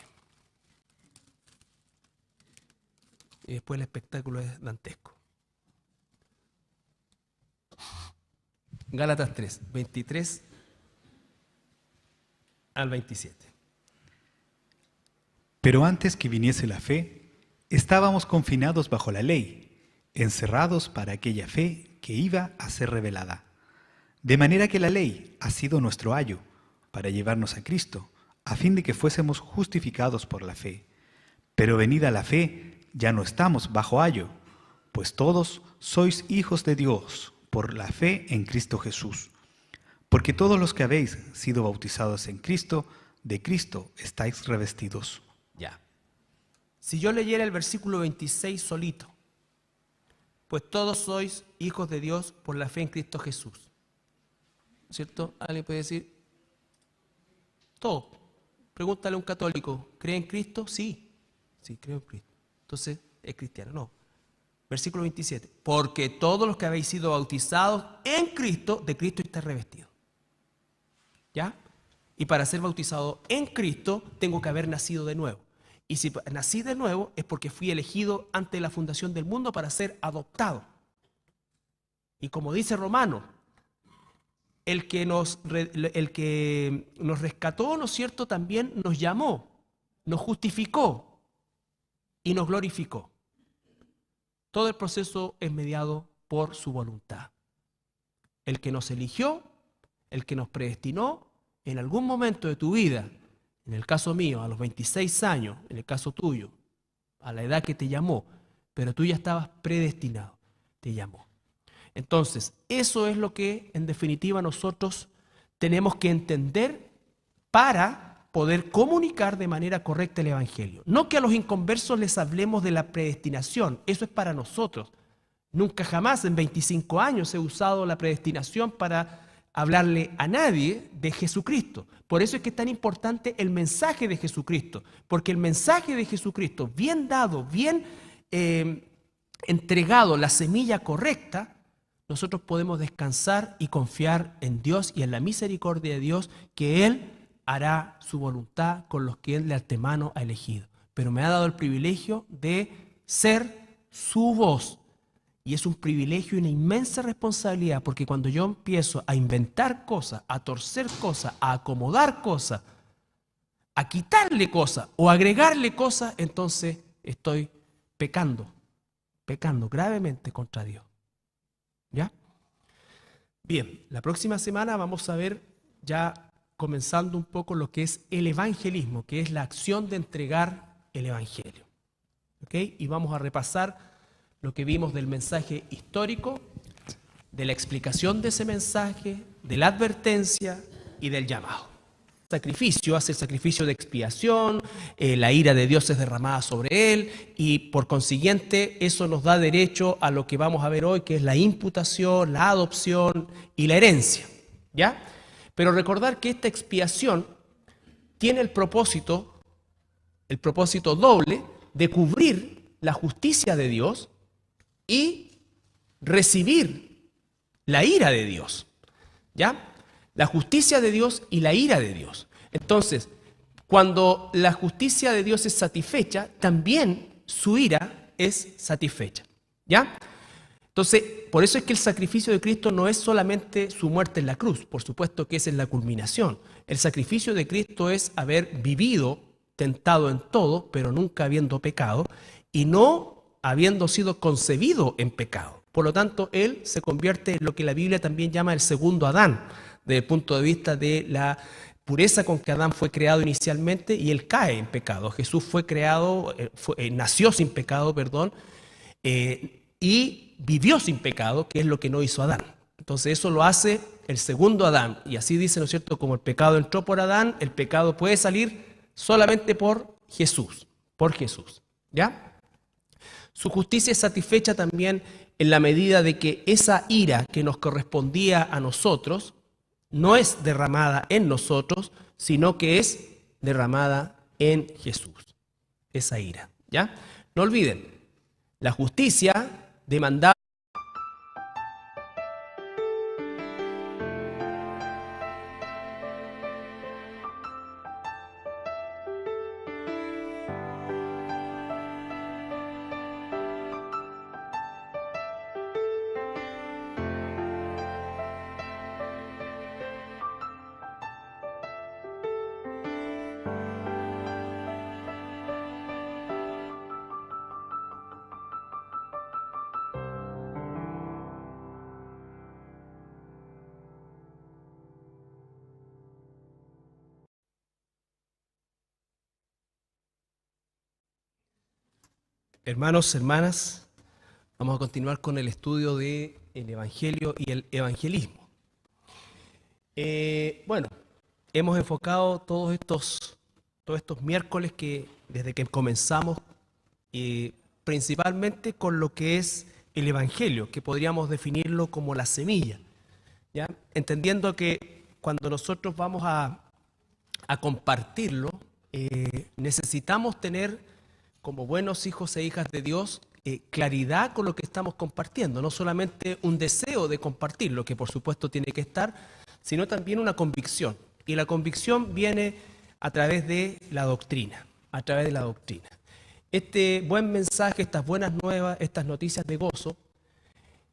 Y después el espectáculo es dantesco. Gálatas 3, 23 al 27. Pero antes que viniese la fe, estábamos confinados bajo la ley, encerrados para aquella fe que iba a ser revelada. De manera que la ley ha sido nuestro ayo para llevarnos a Cristo, a fin de que fuésemos justificados por la fe. Pero venida la fe, ya no estamos bajo ayo, pues todos sois hijos de Dios por la fe en Cristo Jesús. Porque todos los que habéis sido bautizados en Cristo, de Cristo estáis revestidos. Ya. Si yo leyera el versículo 26 solito, pues todos sois hijos de Dios por la fe en Cristo Jesús. ¿Cierto? Alguien puede decir, todo. Pregúntale a un católico, ¿cree en Cristo? Sí. Sí, creo en Cristo. Entonces, ¿es cristiano? No. Versículo 27. Porque todos los que habéis sido bautizados en Cristo, de Cristo estáis revestidos. ¿Ya? Y para ser bautizado en Cristo, tengo que haber nacido de nuevo. Y si nací de nuevo, es porque fui elegido antes de la fundación del mundo para ser adoptado. Y como dice Romano, el que nos rescató, ¿no es cierto?, también nos llamó, nos justificó y nos glorificó. Todo el proceso es mediado por su voluntad. El que nos eligió, el que nos predestinó, en algún momento de tu vida, en el caso mío, a los 26 años, en el caso tuyo, a la edad que te llamó, pero tú ya estabas predestinado, te llamó. Entonces, eso es lo que en definitiva nosotros tenemos que entender para poder comunicar de manera correcta el Evangelio. No que a los inconversos les hablemos de la predestinación, eso es para nosotros. Nunca jamás en 25 años he usado la predestinación para hablarle a nadie de Jesucristo. Por eso es que es tan importante el mensaje de Jesucristo, porque el mensaje de Jesucristo, bien dado, bien entregado, la semilla correcta, nosotros podemos descansar y confiar en Dios y en la misericordia de Dios, que Él hará su voluntad con los que Él de antemano ha elegido. Pero me ha dado el privilegio de ser su voz. Y es un privilegio y una inmensa responsabilidad, porque cuando yo empiezo a inventar cosas, a torcer cosas, a acomodar cosas, a quitarle cosas o agregarle cosas, entonces estoy pecando gravemente contra Dios. ¿Ya? Bien, la próxima semana vamos a ver ya comenzando un poco lo que es el evangelismo, que es la acción de entregar el evangelio. ¿Ok? Y vamos a repasar lo que vimos del mensaje histórico, de la explicación de ese mensaje, de la advertencia y del llamado. El sacrificio hace el sacrificio de expiación, la ira de Dios es derramada sobre él y por consiguiente eso nos da derecho a lo que vamos a ver hoy, que es la imputación, la adopción y la herencia. ¿Ya? Pero recordar que esta expiación tiene el propósito doble de cubrir la justicia de Dios y recibir la ira de Dios. ¿Ya? La justicia de Dios y la ira de Dios. Entonces, cuando la justicia de Dios es satisfecha, también su ira es satisfecha. ¿Ya? Entonces, por eso es que el sacrificio de Cristo no es solamente su muerte en la cruz, por supuesto que esa es la culminación. El sacrificio de Cristo es haber vivido tentado en todo, pero nunca habiendo pecado, y no habiendo sido concebido en pecado. Por lo tanto, Él se convierte en lo que la Biblia también llama el segundo Adán, desde el punto de vista de la pureza con que Adán fue creado inicialmente y Él cae en pecado. Jesús fue creado, nació sin pecado, y vivió sin pecado, que es lo que no hizo Adán. Entonces eso lo hace el segundo Adán. Y así dice, ¿no es cierto?, como el pecado entró por Adán, el pecado puede salir solamente por Jesús. ¿Ya? Su justicia es satisfecha también en la medida de que esa ira que nos correspondía a nosotros no es derramada en nosotros, sino que es derramada en Jesús. Esa ira, ¿ya? No olviden, la justicia demandada. Hermanos, hermanas, vamos a continuar con el estudio de el Evangelio y el evangelismo. Bueno, hemos enfocado todos estos miércoles que desde que comenzamos, principalmente con lo que es el Evangelio, que podríamos definirlo como la semilla, ¿ya? Entendiendo que cuando nosotros vamos a compartirlo, necesitamos tener, como buenos hijos e hijas de Dios, claridad con lo que estamos compartiendo, no solamente un deseo de compartirlo, que por supuesto tiene que estar, sino también una convicción. Y la convicción viene a través de la doctrina, a través de la doctrina. Este buen mensaje, estas buenas nuevas, estas noticias de gozo,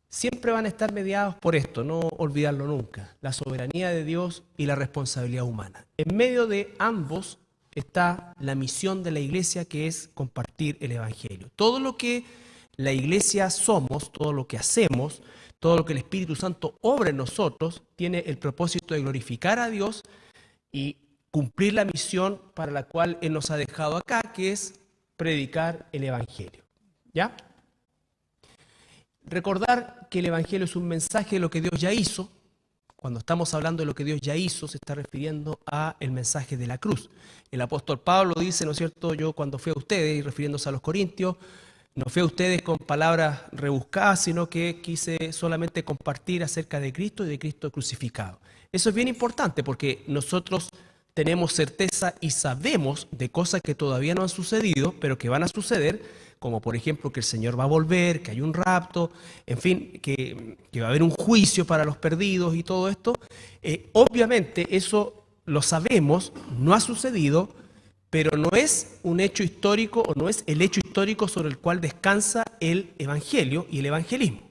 siempre van a estar mediados por esto, no olvidarlo nunca, la soberanía de Dios y la responsabilidad humana. En medio de ambos está la misión de la iglesia, que es compartir el Evangelio. Todo lo que la iglesia somos, todo lo que hacemos, todo lo que el Espíritu Santo obra en nosotros, tiene el propósito de glorificar a Dios y cumplir la misión para la cual Él nos ha dejado acá, que es predicar el Evangelio. ¿Ya? Recordar que el Evangelio es un mensaje de lo que Dios ya hizo. Cuando estamos hablando de lo que Dios ya hizo, se está refiriendo al mensaje de la cruz. El apóstol Pablo dice, ¿no es cierto?, yo cuando fui a ustedes, y refiriéndose a los corintios, no fui a ustedes con palabras rebuscadas, sino que quise solamente compartir acerca de Cristo y de Cristo crucificado. Eso es bien importante porque nosotros tenemos certeza y sabemos de cosas que todavía no han sucedido, pero que van a suceder, como por ejemplo que el Señor va a volver, que hay un rapto, en fin, que va a haber un juicio para los perdidos y todo esto. Obviamente eso lo sabemos, no ha sucedido, pero no es un hecho histórico o no es el hecho histórico sobre el cual descansa el Evangelio y el evangelismo.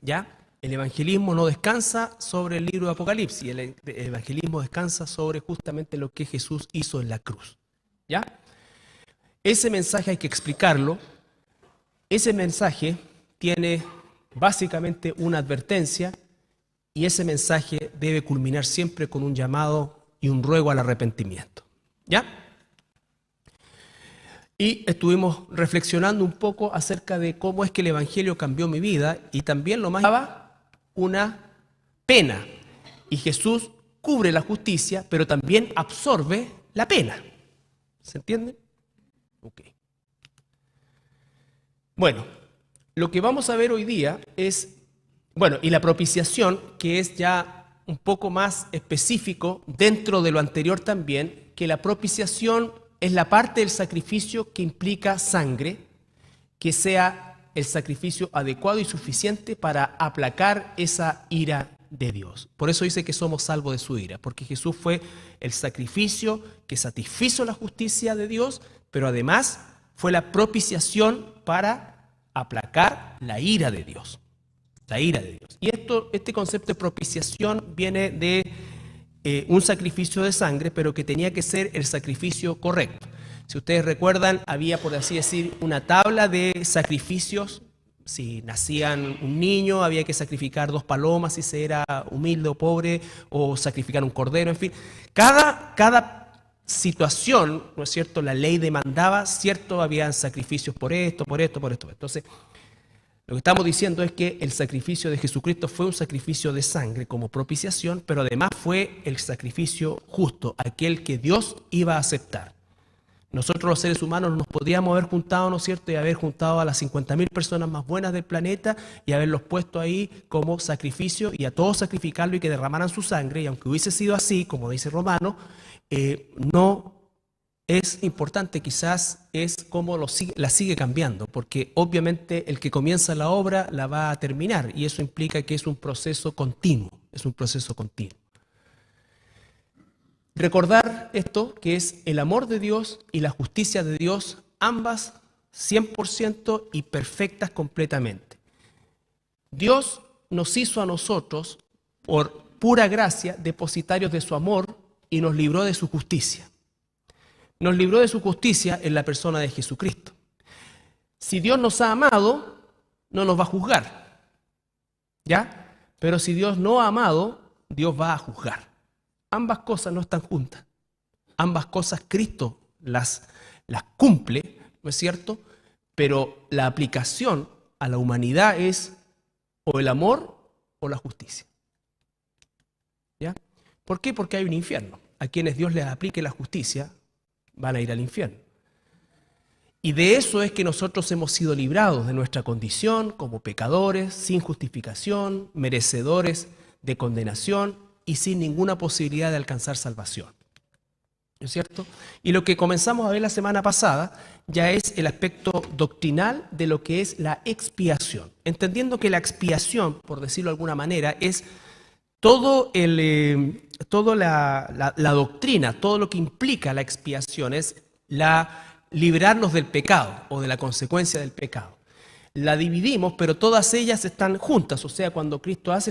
¿Ya? El evangelismo no descansa sobre el libro de Apocalipsis, el evangelismo descansa sobre justamente lo que Jesús hizo en la cruz. ¿Ya? Ese mensaje hay que explicarlo. Ese mensaje tiene básicamente una advertencia y ese mensaje debe culminar siempre con un llamado y un ruego al arrepentimiento. ¿Ya? Y estuvimos reflexionando un poco acerca de cómo es que el Evangelio cambió mi vida y también lo más una pena. Y Jesús cubre la justicia, pero también absorbe la pena. ¿Se entiende? Ok. Bueno, lo que vamos a ver hoy día es, bueno, y la propiciación, que es ya un poco más específico dentro de lo anterior también, que la propiciación es la parte del sacrificio que implica sangre, que sea el sacrificio adecuado y suficiente para aplacar esa ira de Dios. Por eso dice que somos salvos de su ira, porque Jesús fue el sacrificio que satisfizo la justicia de Dios, pero además fue la propiciación para aplacar la ira de Dios. La ira de Dios. Y este concepto de propiciación viene de un sacrificio de sangre, pero que tenía que ser el sacrificio correcto. Si ustedes recuerdan, había, por así decir, una tabla de sacrificios. Si nacían un niño, había que sacrificar 2 palomas si se era humilde o pobre, o sacrificar un cordero, en fin. Cada situación, ¿no es cierto?, la ley demandaba, ¿cierto?, habían sacrificios por esto, por esto, por esto. Entonces, lo que estamos diciendo es que el sacrificio de Jesucristo fue un sacrificio de sangre como propiciación, pero además fue el sacrificio justo, aquel que Dios iba a aceptar. Nosotros los seres humanos nos podríamos haber juntado, ¿no es cierto?, y haber juntado a las 50.000 personas más buenas del planeta y haberlos puesto ahí como sacrificio y a todos sacrificarlo y que derramaran su sangre, y aunque hubiese sido así, como dice Romano, no es importante, quizás es cómo la sigue cambiando, porque obviamente el que comienza la obra la va a terminar y eso implica que es un proceso continuo, es un proceso continuo. Recordar esto, que es el amor de Dios y la justicia de Dios, ambas 100% y perfectas completamente. Dios nos hizo a nosotros, por pura gracia, depositarios de su amor y nos libró de su justicia. Nos libró de su justicia en la persona de Jesucristo. Si Dios nos ha amado, no nos va a juzgar, ¿ya? Pero si Dios no ha amado, Dios va a juzgar. Ambas cosas no están juntas. Ambas cosas Cristo las cumple, ¿no es cierto? Pero la aplicación a la humanidad es o el amor o la justicia. ¿Ya? ¿Por qué? Porque hay un infierno. A quienes Dios les aplique la justicia van a ir al infierno. Y de eso es que nosotros hemos sido librados de nuestra condición como pecadores, sin justificación, merecedores de condenación y sin ninguna posibilidad de alcanzar salvación. ¿No es cierto? Y lo que comenzamos a ver la semana pasada ya es el aspecto doctrinal de lo que es la expiación. Entendiendo que la expiación, por decirlo de alguna manera, es toda la doctrina, todo lo que implica la expiación, es librarnos del pecado o de la consecuencia del pecado. La dividimos, pero todas ellas están juntas, o sea, cuando Cristo hace el